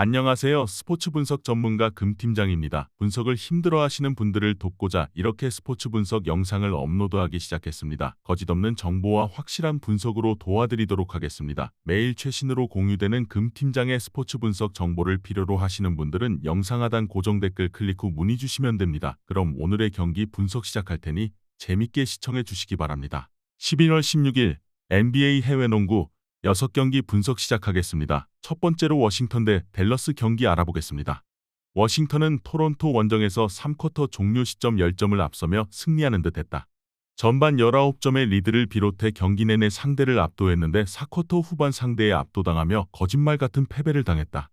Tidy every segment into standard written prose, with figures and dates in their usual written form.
안녕하세요. 스포츠 분석 전문가 금팀장입니다. 분석을 힘들어하시는 분들을 돕고자 이렇게 스포츠 분석 영상을 업로드하기 시작했습니다. 거짓없는 정보와 확실한 분석으로 도와드리도록 하겠습니다. 매일 최신으로 공유되는 금팀장의 스포츠 분석 정보를 필요로 하시는 분들은 영상 하단 고정 댓글 클릭 후 문의 주시면 됩니다. 그럼 오늘의 경기 분석 시작할 테니 재밌게 시청해 주시기 바랍니다. 11월 16일 NBA 해외 농구 6경기 분석 시작하겠습니다. 첫 번째로 워싱턴 대 댈러스 경기 알아보겠습니다. 워싱턴은 토론토 원정에서 3쿼터 종료 시점 10점을 앞서며 승리하는 듯 했다. 전반 19점의 리드를 비롯해 경기 내내 상대를 압도했는데 4쿼터 후반 상대에 압도당하며 거짓말 같은 패배를 당했다.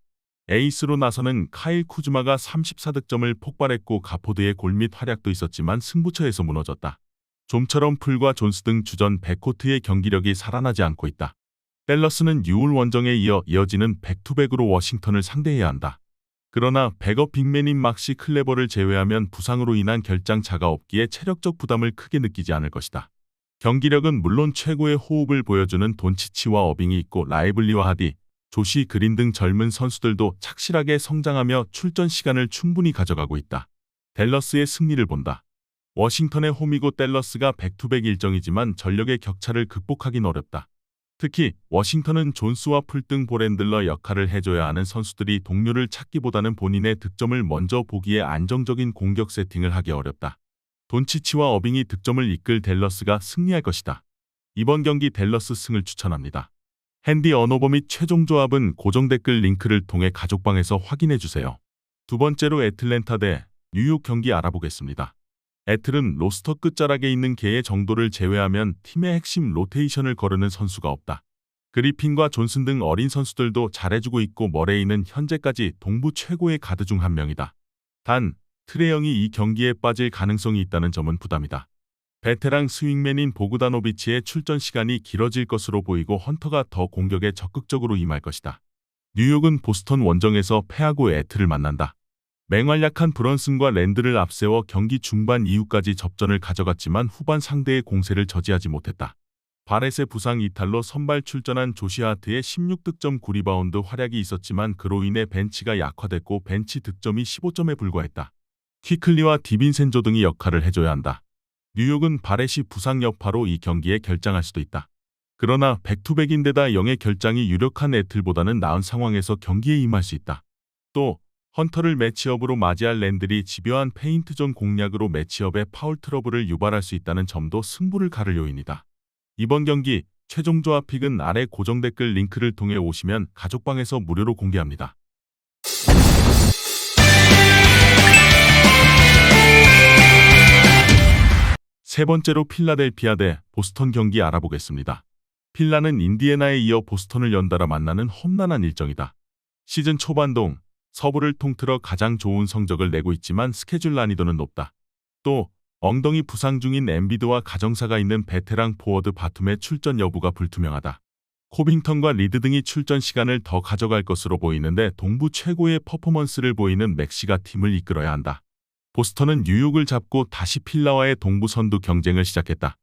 에이스로 나서는 카일 쿠즈마가 34득점을 폭발했고 가포드의 골 및 활약도 있었지만 승부처에서 무너졌다. 좀처럼 풀과 존스 등 주전 백코트의 경기력이 살아나지 않고 있다. 댈러스는 6월 원정에 이어지는 백투백으로 워싱턴을 상대해야 한다. 그러나 백업 빅맨인 막시 클레버를 제외하면 부상으로 인한 결장차가 없기에 체력적 부담을 크게 느끼지 않을 것이다. 경기력은 물론 최고의 호흡을 보여주는 돈치치와 어빙이 있고 라이블리와 하디, 조시 그린 등 젊은 선수들도 착실하게 성장하며 출전 시간을 충분히 가져가고 있다. 댈러스의 승리를 본다. 워싱턴의 홈이고 댈러스가 백투백 일정이지만 전력의 격차를 극복하긴 어렵다. 특히 워싱턴은 존스와 풀 등 볼핸들러 역할을 해줘야 하는 선수들이 동료를 찾기보다는 본인의 득점을 먼저 보기에 안정적인 공격 세팅을 하기 어렵다. 돈치치와 어빙이 득점을 이끌 댈러스가 승리할 것이다. 이번 경기 댈러스 승을 추천합니다. 핸디 언오버 및 최종 조합은 고정 댓글 링크를 통해 가족방에서 확인해주세요. 두 번째로 애틀랜타 대 뉴욕 경기 알아보겠습니다. 애틀은 로스터 끝자락에 있는 개의 정도를 제외하면 팀의 핵심 로테이션을 거르는 선수가 없다. 그리핀과 존슨 등 어린 선수들도 잘해주고 있고 머레이는 현재까지 동부 최고의 가드 중 한 명이다. 단, 트레 영이 이 경기에 빠질 가능성이 있다는 점은 부담이다. 베테랑 스윙맨인 보그다노비치의 출전 시간이 길어질 것으로 보이고 헌터가 더 공격에 적극적으로 임할 것이다. 뉴욕은 보스턴 원정에서 패하고 애틀을 만난다. 맹활약한 브런슨과 랜드를 앞세워 경기 중반 이후까지 접전을 가져갔지만 후반 상대의 공세를 저지하지 못했다. 바렛의 부상 이탈로 선발 출전한 조시 하트의 16득점 9리바운드 활약이 있었지만 그로 인해 벤치가 약화됐고 벤치 득점이 15점에 불과했다. 퀴클리와 디빈센조 등이 역할을 해줘야 한다. 뉴욕은 바렛이 부상 여파로 이 경기에 결장할 수도 있다. 그러나 백투백인데다 영의 결장이 유력한 애틀보다는 나은 상황에서 경기에 임할 수 있다. 또 헌터를 매치업으로 맞이할 랜들이 집요한 페인트존 공략으로 매치업에 파울 트러블을 유발할 수 있다는 점도 승부를 가를 요인이다. 이번 경기 최종 조합 픽은 아래 고정 댓글 링크를 통해 오시면 가족방에서 무료로 공개합니다. 세 번째로 필라델피아 대 보스턴 경기 알아보겠습니다. 필라는 인디애나에 이어 보스턴을 연달아 만나는 험난한 일정이다. 시즌 초반동 서부를 통틀어 가장 좋은 성적을 내고 있지만 스케줄 난이도는 높다. 또 엉덩이 부상 중인 엠비드와 가정사가 있는 베테랑 포워드 바툼의 출전 여부가 불투명하다. 코빙턴과 리드 등이 출전 시간을 더 가져갈 것으로 보이는데 동부 최고의 퍼포먼스를 보이는 맥시가 팀을 이끌어야 한다. 보스턴은 뉴욕을 잡고 다시 필라와의 동부 선두 경쟁을 시작했다.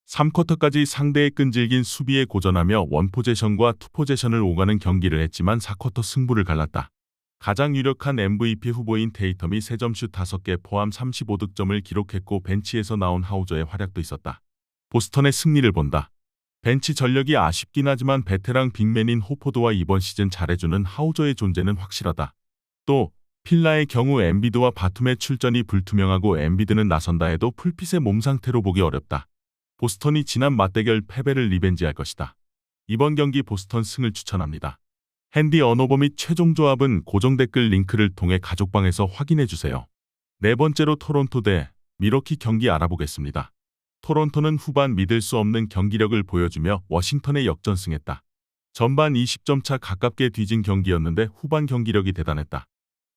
3쿼터까지 상대의 끈질긴 수비에 고전하며 원포제션과 투포제션을 오가는 경기를 했지만 4쿼터 승부를 갈랐다. 가장 유력한 MVP 후보인 테이텀이 3점슛 5개 포함 35득점을 기록했고 벤치에서 나온 하우저의 활약도 있었다. 보스턴의 승리를 본다. 벤치 전력이 아쉽긴 하지만 베테랑 빅맨인 호포드와 이번 시즌 잘해주는 하우저의 존재는 확실하다. 또 필라의 경우 엠비드와 바툼의 출전이 불투명하고 엠비드는 나선다 해도 풀핏의 몸 상태로 보기 어렵다. 보스턴이 지난 맞대결 패배를 리벤지할 것이다. 이번 경기 보스턴 승을 추천합니다. 핸디 언오버 및 최종 조합은 고정 댓글 링크를 통해 가족방에서 확인해주세요. 네 번째로 토론토 대 미러키 경기 알아보겠습니다. 토론토는 후반 믿을 수 없는 경기력을 보여주며 워싱턴에 역전승했다. 전반 20점 차 가깝게 뒤진 경기였는데 후반 경기력이 대단했다.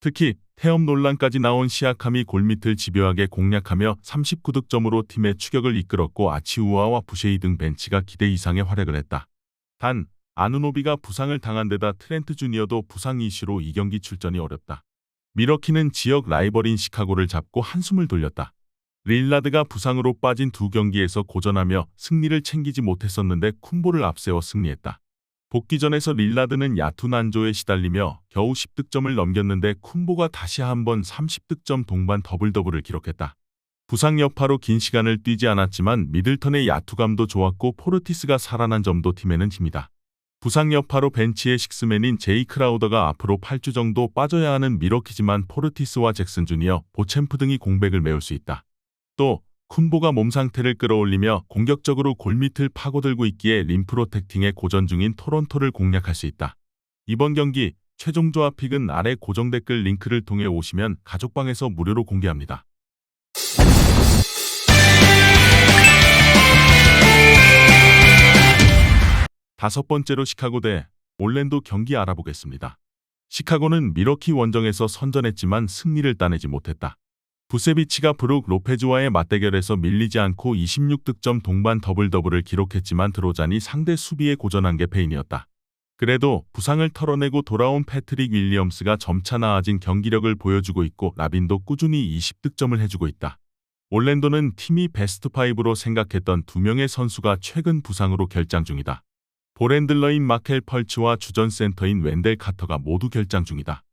특히 태업 논란까지 나온 시아캄이 골밑을 집요하게 공략하며 39득점으로 팀의 추격을 이끌었고 아치우아와 부쉐이 등 벤치가 기대 이상의 활약을 했다. 단 아누노비가 부상을 당한 데다 트렌트 주니어도 부상 이슈로 이 경기 출전이 어렵다. 미러키는 지역 라이벌인 시카고를 잡고 한숨을 돌렸다. 릴라드가 부상으로 빠진 두 경기에서 고전하며 승리를 챙기지 못했었는데 쿤보를 앞세워 승리했다. 복귀전에서 릴라드는 야투 난조에 시달리며 겨우 10득점을 넘겼는데 쿤보가 다시 한번 30득점 동반 더블더블을 기록했다. 부상 여파로 긴 시간을 뛰지 않았지만 미들턴의 야투감도 좋았고 포르티스가 살아난 점도 팀에는 힘이다. 부상 여파로 벤치의 식스맨인 제이 크라우더가 앞으로 8주 정도 빠져야 하는 미러키지만 포르티스와 잭슨 주니어, 보챔프 등이 공백을 메울 수 있다. 또 쿤보가 몸 상태를 끌어올리며 공격적으로 골밑을 파고들고 있기에 림 프로텍팅에 고전 중인 토론토를 공략할 수 있다. 이번 경기 최종 조합 픽은 아래 고정 댓글 링크를 통해 오시면 가족방에서 무료로 공개합니다. 다섯 번째로 시카고 대 올랜도 경기 알아보겠습니다. 시카고는 미러키 원정에서 선전했지만 승리를 따내지 못했다. 부세비치가 브룩 로페즈와의 맞대결에서 밀리지 않고 26득점 동반 더블더블을 기록했지만 드로잔이 상대 수비에 고전한 게 페인이었다. 그래도 부상을 털어내고 돌아온 패트릭 윌리엄스가 점차 나아진 경기력을 보여주고 있고 라빈도 꾸준히 20득점을 해주고 있다. 올랜도는 팀이 베스트 5로 생각했던 2명의 선수가 최근 부상으로 결장 중이다. 볼핸들러인 마켈 펄츠와 주전 센터인 웬델 카터가 모두 결장 중이다.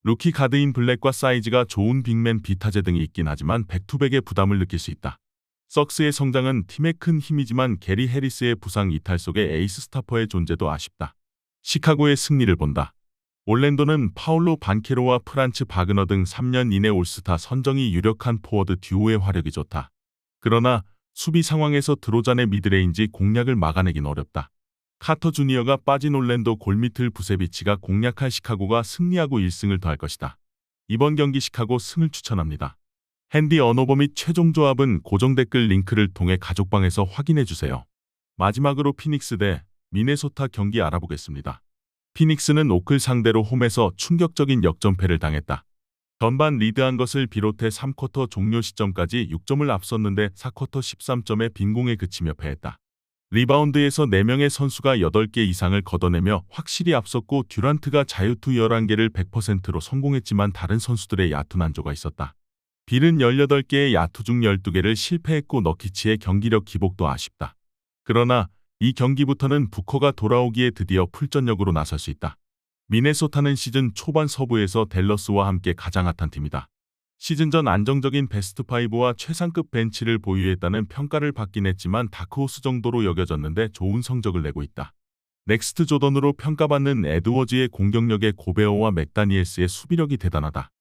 루키 가드인 블랙과 사이즈가 좋은 빅맨 비타제 등이 있긴 하지만 백투백의 부담을 느낄 수 있다. 썩스의 성장은 팀의 큰 힘이지만 게리 해리스의 부상 이탈 속에 에이스 스타퍼의 존재도 아쉽다. 시카고의 승리를 본다. 올랜도는 파울로 반케로와 프란츠 바그너 등 3년 이내 올스타 선정이 유력한 포워드 듀오의 화력이 좋다. 그러나 수비 상황에서 드로잔의 미드레인지 공략을 막아내긴 어렵다. 카터 주니어가 빠진 올랜도 골밑을 부세비치가 공략할 시카고가 승리하고 1승을 더할 것이다. 이번 경기 시카고 승을 추천합니다. 핸디 언오버 및 최종 조합은 고정 댓글 링크를 통해 가족방에서 확인해주세요. 마지막으로 피닉스 대 미네소타 경기 알아보겠습니다. 피닉스는 오클 상대로 홈에서 충격적인 역전패를 당했다. 전반 리드한 것을 비롯해 3쿼터 종료 시점까지 6점을 앞섰는데 4쿼터 13점의 빈공에 그치며 패했다. 리바운드에서 4명의 선수가 8개 이상을 걷어내며 확실히 앞섰고 듀란트가 자유투 11개를 100%로 성공했지만 다른 선수들의 야투 난조가 있었다. 빌은 18개의 야투 중 12개를 실패했고 너키치의 경기력 기복도 아쉽다. 그러나 이 경기부터는 부커가 돌아오기에 드디어 풀전력으로 나설 수 있다. 미네소타는 시즌 초반 서부에서 댈러스와 함께 가장 핫한 팀이다. 시즌 전 안정적인 베스트 5와 최상급 벤치를 보유했다는 평가를 받긴 했지만 다크호스 정도로 여겨졌는데 좋은 성적을 내고 있다. 넥스트 조던으로 평가받는 에드워즈의 공격력에 고베어와 맥다니엘스의 수비력이 대단하다.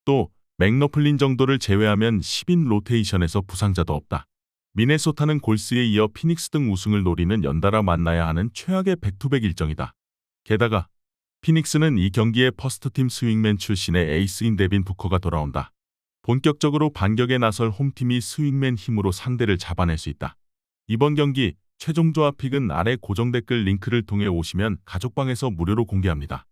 또 맥너플린 정도를 제외하면 10인 로테이션에서 부상자도 없다. 미네소타는 골스에 이어 피닉스 등 우승을 노리는 연달아 만나야 하는 최악의 백투백 일정이다. 게다가 피닉스는 이 경기에 퍼스트팀 스윙맨 출신의 에이스인 데빈 부커가 돌아온다. 본격적으로 반격에 나설 홈팀이 스윙맨 힘으로 상대를 잡아낼 수 있다. 이번 경기 최종 조합 픽은 아래 고정 댓글 링크를 통해 오시면 가족방에서 무료로 공개합니다.